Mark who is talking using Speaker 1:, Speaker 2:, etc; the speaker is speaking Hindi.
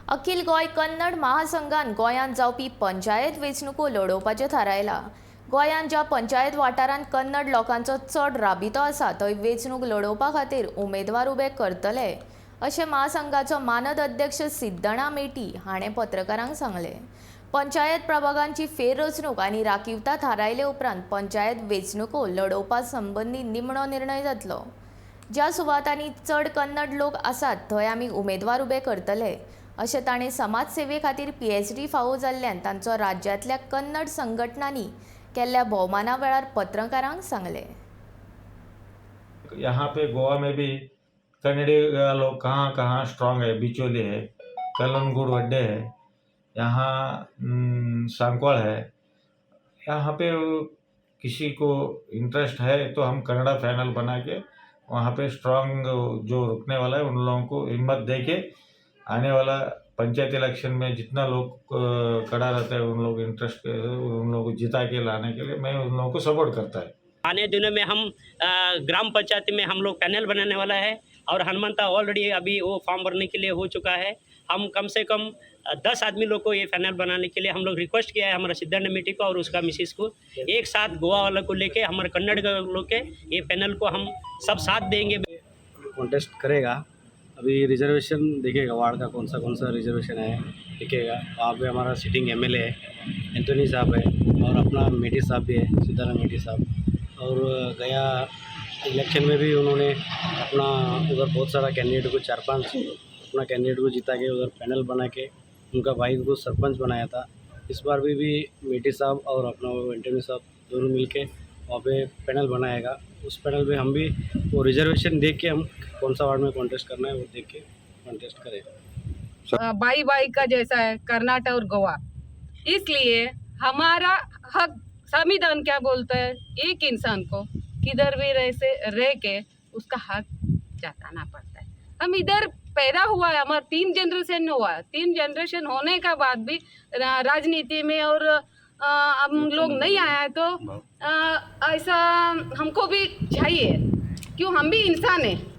Speaker 1: अखिल गोय कन्नड महासंघान गोंयांत जावपी पंचायत वेंचणुको लडोवपाचें थारायलां। गोंयांत ज्या पंचायत वाठारांत कन्नड लोकांचो चड राबितो आसा थंय वेंचणूक लडोवपा खातीर उमेदवार उबे करतले अशें महासंघाचो मानद अध्यक्ष सिद्धणा मेटी हाणें पत्रकारांक सांगलें। पंचायत प्रभागांची फेररचणूक आनी राखीवता थारायले उपरांत पंचायत वेंचणुको लडोवपा संबंदी निमणो निर्णय जातलो। ज्या सुवातांनी चड कन्नड लोक आसात थंय आमी उमेदवार उबे करतले अशें ताणें समाज सेवे खातीर PhD फावो जाल्ल्यान तांचो राज्यांतल्या कन्नड संघटनांनी केल्ल्या भोवमाना वेळार पत्रकारांक सांगलें।
Speaker 2: यहाँ पे गोवा में भी कन्नड़ी लोग कहाँ कहाँ स्ट्रांग है। बिचोली है, कलनगुड वड्डे है, यहाँ सांकवाड़ है। यहाँ पे किसी को इंटरेस्ट है तो हम कन्नड़ा पैनल बना के वहाँ पे स्ट्रांग जो रुकने वाला है उन लोगों को हिम्मत दे के आने वाला पंचायत इलेक्शन में जितना लोग खड़ा रहता है उन लोग इंटरेस्ट उन लोगों को जिता के लाने के लिए मैं उन लोगों को सपोर्ट करता है।
Speaker 3: आने दिनों में हम ग्राम पंचायत में हम लोग पैनल बनाने वाला है और हनुमंता ऑलरेडी अभी वो फॉर्म भरने के लिए हो चुका है। हम कम से कम 10 आदमी लोग को ये पैनल बनाने के लिए हम लोग रिक्वेस्ट किया है हमारा सिद्धण्ड मेटी को और उसका मिसिस को। एक साथ गोवा वालों को लेके हमारे कन्नड़ लोग के ये पैनल को हम सब साथ देंगे।
Speaker 4: कॉन्टेस्ट करेगा। अभी रिजर्वेशन देखेगा, वार्ड का कौन सा रिजर्वेशन है दिखेगा। वहाँ पे हमारा सिटिंग MLA है एंटोनी साहब है और अपना मेटी साहब भी है, सिद्धारा मेटी साहब। और गया इलेक्शन में भी उन्होंने अपना उधर बहुत सारा कैंडिडेट को 4-5 अपना कैंडिडेट को जिता के उधर पैनल बना के उनका भाई को सरपंच बनाया था। इस बार भी मेटी साहब और अपना एंटोनी साहब दोनों मिल के वहाँ पे पैनल बनाएगा। उस पैनल में हम भी वो रिजर्वेशन देख के हम कौन सा वार्ड में कॉन्टेस्ट करना है वो देख के कॉन्टेस्ट करेगा।
Speaker 5: बाई बाई का जैसा है कर्नाटक और गोवा, इसलिए हमारा हक संविधान क्या बोलता है, एक इंसान को किधर भी रह के उसका हक जताना पड़ता है। हम इधर पैदा हुआ है, हमारा 3 जनरेशन हुआ है। 3 जनरेशन होने का बाद भी राजनीति में और हम लोग नहीं आया है तो ऐसा हमको भी चाहिए, क्यों हम भी इंसान हैं।